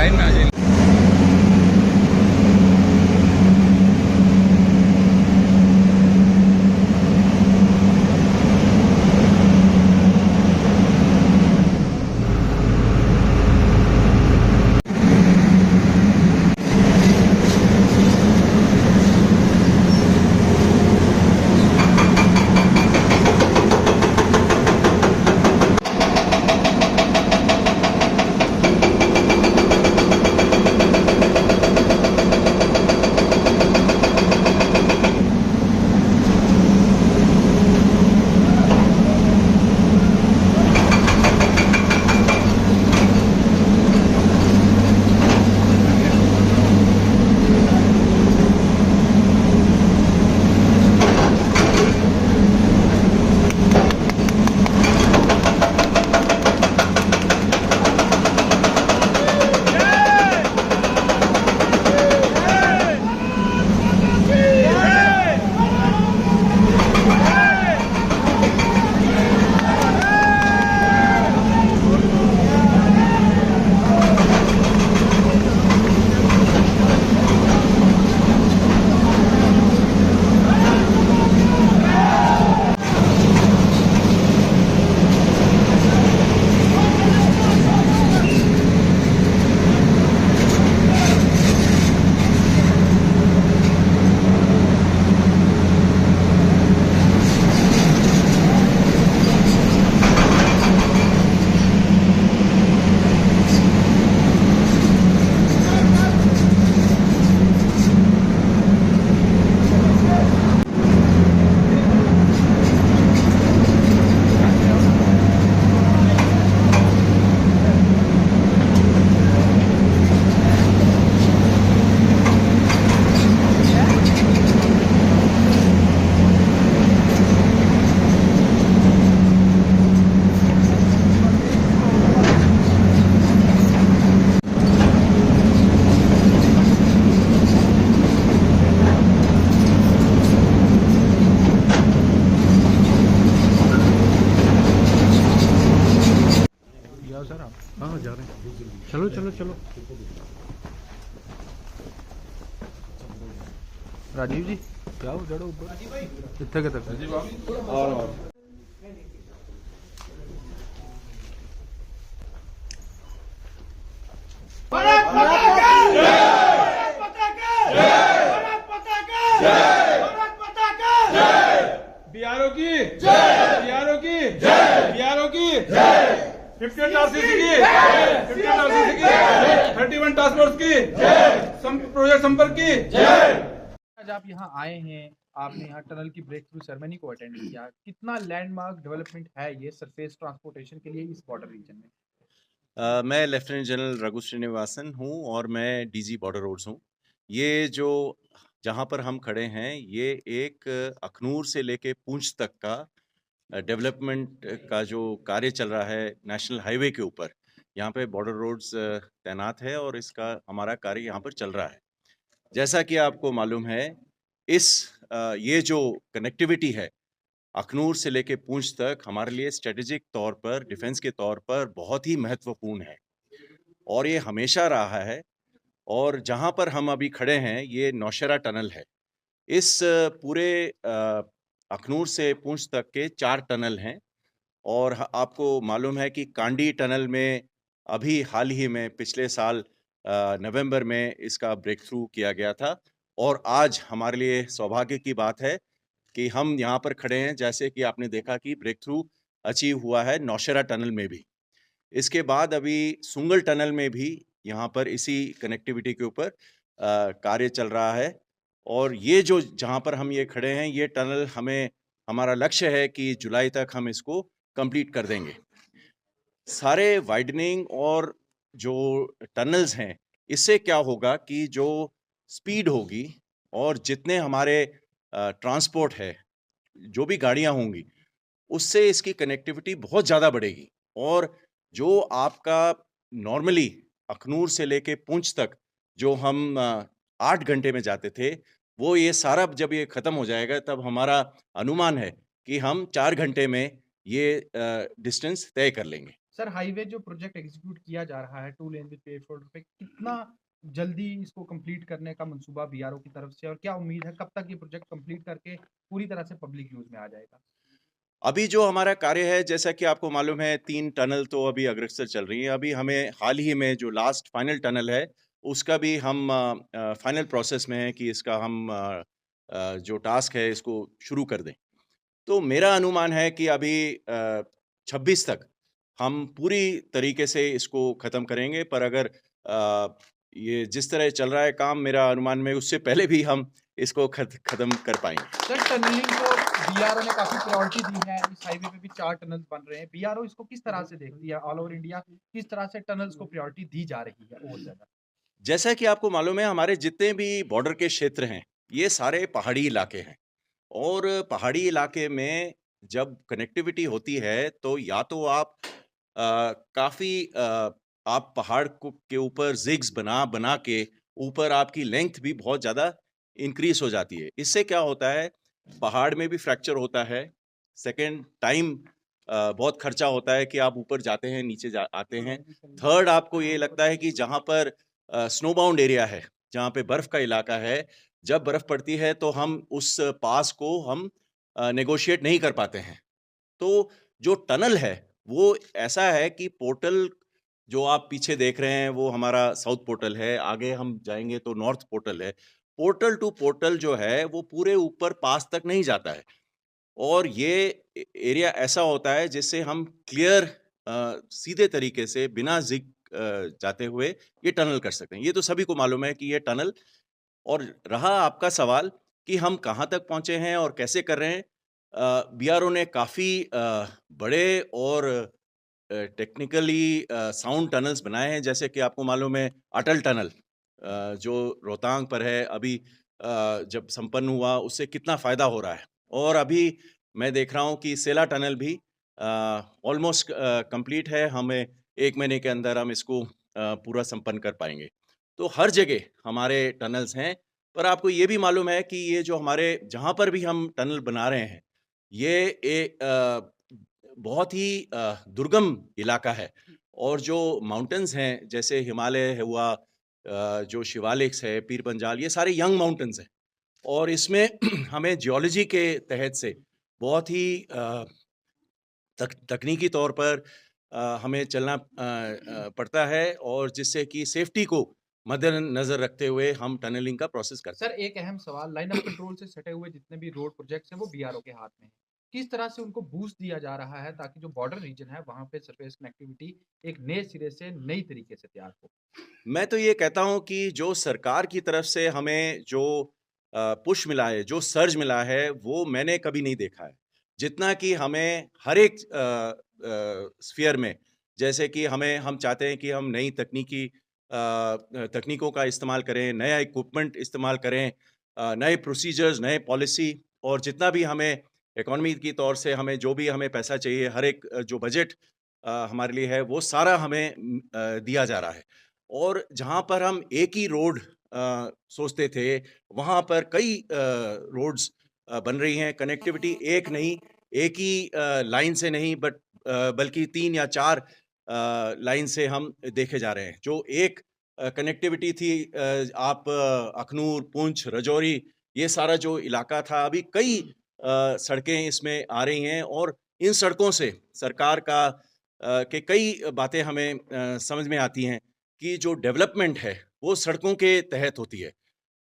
Line में आ जाए। जाओ सर आप। हाँ जा रहे हैं, चलो चलो चलो। राजीव जी जाओ जड़ो ऊपर कितने के तक राजीव आप और बिहारों की जय, बिहारों की जय, बिहारों की जय, 58 आरसीसी की, 58 आरसीसी की, 31 टास्क फोर्स की जय, प्रोजेक्ट संपर्क की जय। आज आप यहाँ आए हैं, आपने यहाँ टनल की ब्रेक थ्रू सेरेमनी को अटेंड किया। कितना लैंडमार्क डेवलपमेंट है ये सरफेस ट्रांसपोर्टेशन के लिए इस बॉर्डर रीजन में? मैं लेफ्टिनेंट जनरल रघु श्रीनिवासन हूँ और मैं डीजी बॉर्डर रोड्स हूँ। ये जो जहाँ पर हम खड़े हैं ये एक अखनूर से लेके पूंछ तक का डेवलपमेंट का जो कार्य चल रहा है नेशनल हाईवे के ऊपर। यहाँ पे बॉर्डर रोड्स तैनात है और इसका हमारा कार्य यहाँ पर चल रहा है। जैसा कि आपको मालूम है ये जो कनेक्टिविटी है अखनूर से लेके पूंछ तक हमारे लिए स्ट्रेटेजिक तौर पर डिफेंस के तौर पर बहुत ही महत्वपूर्ण है और ये हमेशा रहा है। और जहाँ पर हम अभी खड़े हैं ये नौशेरा टनल है। इस पूरे अखनूर से पूंछ तक के 4 टनल हैं और आपको मालूम है कि कांडी टनल में अभी हाल ही में पिछले साल नवंबर में इसका ब्रेक थ्रू किया गया था और आज हमारे लिए सौभाग्य की बात है कि हम यहाँ पर खड़े हैं। जैसे कि आपने देखा कि ब्रेक थ्रू अचीव हुआ है नौशेरा टनल में भी। इसके बाद अभी सुंगल टनल में भी यहाँ पर इसी कनेक्टिविटी के ऊपर कार्य चल रहा है और ये जो जहाँ पर हम ये खड़े हैं ये टनल हमारा लक्ष्य है कि जुलाई तक हम इसको कंप्लीट कर देंगे। सारे वाइडनिंग और जो टनल्स हैं इससे क्या होगा कि जो स्पीड होगी और जितने हमारे ट्रांसपोर्ट है जो भी गाड़ियां होंगी उससे इसकी कनेक्टिविटी बहुत ज़्यादा बढ़ेगी और जो आपका नॉर्मली अखनूर से लेके पूंछ तक जो हम 8 घंटे में जाते थे वो ये सारा जब ये ख़त्म हो जाएगा तब हमारा अनुमान है कि हम 4 घंटे में ये डिस्टेंस तय कर लेंगे। सर हाईवे जो प्रोजेक्ट एग्जीक्यूट किया जा रहा है 2 लेन विद पेव्ड शोल्डर पे, कितना जल्दी इसको कंप्लीट करने का मंसूबा बीआरओ की तरफ से, और क्या उम्मीद है कब तक ये प्रोजेक्ट कंप्लीट करके पूरी तरह से पब्लिक यूज में आ जाएगा? अभी जो हमारा कार्य है, जैसा कि आपको मालूम है, 3 टनल तो अभी अग्रसर चल रही हैं। अभी हमें हाल ही में जो लास्ट फाइनल टनल है, उसका भी हम फाइनल प्रोसेस में है कि इसका हम जो टास्क है इसको शुरू कर दें। तो मेरा अनुमान है कि अभी 26 तक हम पूरी तरीके से इसको ख़त्म करेंगे। पर अगर ये जिस तरह चल रहा है काम, मेरा अनुमान में उससे पहले भी हम इसको ख़त्म कर पाएंगे। सर टनलिंग को बीआरओ ने काफी प्रायोरिटी दी है, इस हाईवे पे भी 4 टनल्स बन रहे हैं। बीआरओ इसको किस तरह से देखती है? ऑल ओवर इंडिया किस तरह से टनल्स को प्रायोरिटी दी जा रही है और ज्यादा? जैसा कि आपको मालूम है, हमारे जितने भी बॉर्डर के क्षेत्र हैं, ये सारे पहाड़ी इलाके हैं। और पहाड़ी इलाके में जब कनेक्टिविटी होती है, तो या तो आप काफ़ी आप पहाड़ को के ऊपर ज़िग्स बना बना के ऊपर आपकी लेंथ भी बहुत ज़्यादा इंक्रीज़ हो जाती है। इससे क्या होता है, पहाड़ में भी फ्रैक्चर होता है। सेकंड टाइम बहुत खर्चा होता है कि आप ऊपर जाते हैं, नीचे आते हैं। थर्ड, आपको ये लगता है कि जहाँ पर स्नो बाउंड एरिया है, जहाँ पे बर्फ़ का इलाका है, जब बर्फ़ पड़ती है तो हम उस पास को हम नेगोशिएट नहीं कर पाते हैं। तो जो टनल है, वो ऐसा है कि पोर्टल जो आप पीछे देख रहे हैं, वो हमारा साउथ पोर्टल है। आगे हम जाएँगे तो नॉर्थ पोर्टल है। पोर्टल टू पोर्टल जो है, वो पूरे ऊपर पास तक नहीं जाता है। और ये एरिया ऐसा होता है जिससे हम क्लियर सीधे तरीके से बिना ज़िग जाते हुए ये टनल कर सकते हैं। ये तो सभी को मालूम है कि ये टनल। और रहा आपका सवाल कि हम कहाँ तक पहुँचे हैं और कैसे कर रहे हैं, बीआरओ ने काफ़ी बड़े और टेक्निकली साउंड टनल्स बनाए हैं। जैसे कि आपको मालूम है, अटल टनल जो रोहतांग पर है, अभी जब संपन्न हुआ, उससे कितना फ़ायदा हो रहा है। और अभी मैं देख रहा हूँ कि सेला टनल भी ऑलमोस्ट कंप्लीट है। हमें 1 महीने के अंदर हम इसको पूरा संपन्न कर पाएंगे। तो हर जगह हमारे टनल्स हैं। पर आपको ये भी मालूम है कि ये जो हमारे जहाँ पर भी हम टनल बना रहे हैं, ये एक बहुत ही दुर्गम इलाका है। और जो माउंटेन्स हैं, जैसे हिमालय है हुआ, जो शिवालिक्स है, पीर पंजाल, ये सारे यंग माउंटेन्स हैं। और इसमें हमें जियोलॉजी के तहत से बहुत ही तकनीकी तौर पर हमें चलना पड़ता है, और जिससे कि सेफ्टी को मद्देनजर रखते हुए हम टनलिंग का प्रोसेस करते हैं। सर एक अहम सवाल, लाइन ऑफ कंट्रोल से सटे हुए जितने भी रोड प्रोजेक्ट्स हैं वो बीआरओ के हाथ में है। किस तरह से उनको बूस्ट दिया जा रहा है ताकि जो बॉर्डर रीजन है वहां पे सरफेस कनेक्टिविटी एक नए सिरे से नई तरीके से तैयार हो? मैं तो ये कहता हूँ कि जो सरकार की तरफ से हमें जो पुश मिला है, जो सर्ज मिला है, वो मैंने कभी नहीं देखा है। जितना कि हमें हर एक स्फीयर में, जैसे कि हम चाहते हैं कि हम नई तकनीकों का इस्तेमाल करें, नया इक्विपमेंट इस्तेमाल करें, नए प्रोसीजर्स, नए पॉलिसी, और जितना भी हमें इकोनॉमी की तौर से हमें जो भी हमें पैसा चाहिए, हर एक जो बजट हमारे लिए है, वो सारा हमें दिया जा रहा है। और जहाँ पर हम एक ही रोड सोचते थे, वहाँ पर कई रोड्स बन रही हैं। कनेक्टिविटी एक नहीं, एक ही लाइन से नहीं, बल्कि 3 या 4 लाइन से हम देखे जा रहे हैं। जो एक कनेक्टिविटी थी, आप अखनूर, पुंछ, राजौरी, ये सारा जो इलाका था, अभी कई सड़कें इसमें आ रही हैं। और इन सड़कों से सरकार के कई बातें हमें समझ में आती हैं कि जो डेवलपमेंट है, वो सड़कों के तहत होती है।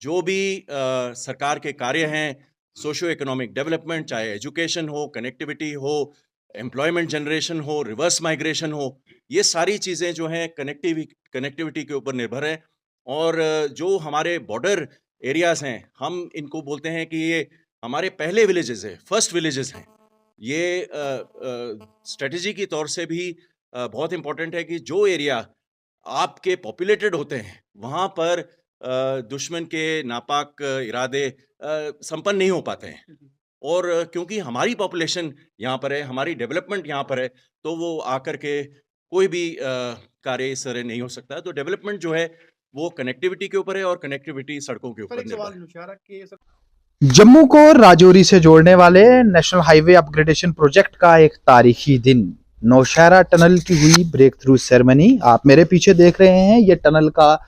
जो भी सरकार के कार्य हैं, सोशो इकोनॉमिक डेवलपमेंट, चाहे एजुकेशन हो, कनेक्टिविटी हो, एम्प्लॉयमेंट जनरेशन हो, रिवर्स माइग्रेशन हो, ये सारी चीज़ें जो हैं कनेक्टिविटी के ऊपर निर्भर है। और जो हमारे बॉर्डर एरियाज़ हैं, हम इनको बोलते हैं कि ये हमारे पहले विलेजेस हैं, फर्स्ट विलेजेस हैं। ये स्ट्रेटजी की तौर से भी बहुत इम्पोर्टेंट है कि जो एरिया आपके पॉपुलेटेड होते हैं, वहाँ पर दुश्मन के नापाक इरादे संपन्न नहीं हो पाते हैं। और क्योंकि हमारी पॉपुलेशन यहाँ पर है, हमारी डेवलपमेंट यहाँ पर है, तो वो आकर के कोई भी कार्य इस तरह नहीं हो सकता। तो डेवलपमेंट जो है, वो कनेक्टिविटी के ऊपर है, और कनेक्टिविटी सड़कों के ऊपर निर्भर है। जम्मू को राजौरी से जोड़ने वाले नेशनल हाईवे अपग्रेडेशन प्रोजेक्ट का एक तारीखी दिन नौशहरा टनल की हुई ब्रेक थ्रू सेरेमनी। आप मेरे पीछे देख रहे हैं ये टनल का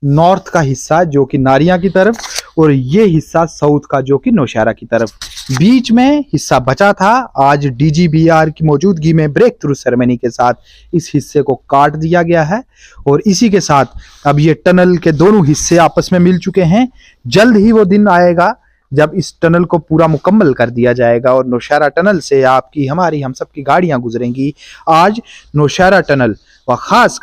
नॉर्थ का हिस्सा जो कि नारियां की तरफ, और ये हिस्सा साउथ का जो कि नौशहरा की तरफ। बीच में हिस्सा बचा था। आज डीजीबीआर की मौजूदगी में ब्रेक थ्रू सेरेमनी के साथ इस हिस्से को काट दिया गया है और इसी के साथ अब ये टनल के दोनों हिस्से आपस में मिल चुके हैं। जल्द ही वो दिन आएगा जब इस टनल को पूरा मुकम्मल कर दिया जाएगा और नौशहरा टनल से आपकी, हमारी, हम सब की गाड़ियां गुजरेंगी। आज नौशहरा टनल व खास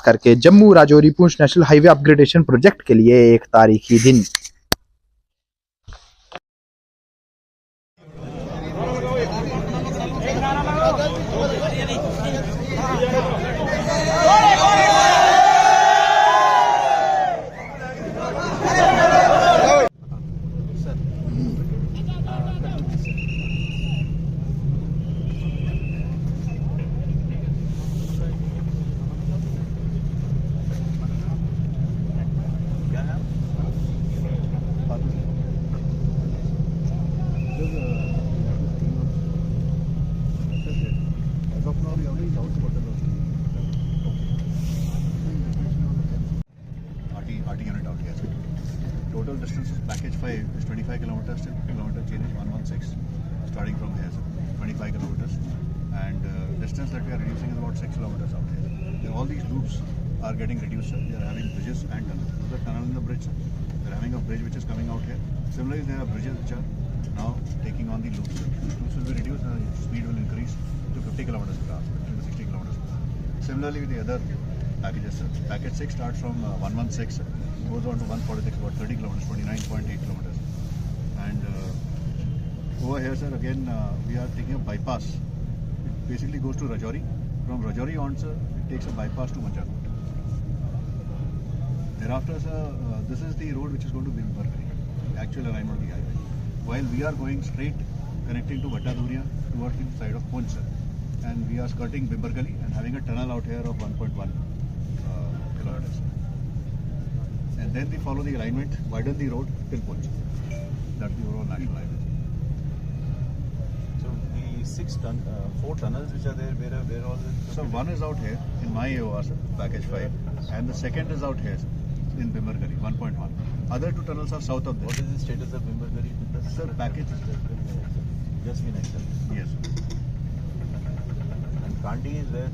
करके Jammu Rajouri Poonch national highway upgradation project के लिए एक तारीखी दिन। RT unit out here. Total distance of package 5 is 25 kilometers till kilometer change is 116. Starting from here, 25 kilometers. And distance that we are reducing is about 6 kilometers out here. All these loops are getting reduced, sir. We are having bridges and tunnels. There's a tunnel in the bridge, sir. We are having a bridge which is coming out here. Similarly, there are bridges which are now taking on the loops. Loops will be reduced and speed will increase to 50 kilometers per hour, 50 to 60 kilometers per hour. Similarly, with the other packages, sir. Package 6 starts from 116, sir. Goes on to 146, about 30 kilometers, 29.8 kilometers. And over here, sir, again, we are taking a bypass. It basically goes to Rajouri. From Rajouri on, sir, it takes a bypass to Manjakot. Thereafter, sir, this is the road which is going to be Bimbarkari, the actual alignment of the highway. While we are going straight, connecting to Vattaduria towards the side of Poonch, sir. And we are skirting Bimbarkali and having a tunnel out here of 1.1 kilometers. And then we follow the alignment, widen the road till Poonch. That's the overall national highway. So the 4 tunnels which are there, where all the... So one is out here in my AOR, sir, package 5, and the second is out here, sir, in Bimbarkari, 1.1. Other 2 tunnels are south of this. What is the status of Bimbarkari? Sir, package Just been accepted. yes. And Kandi is where?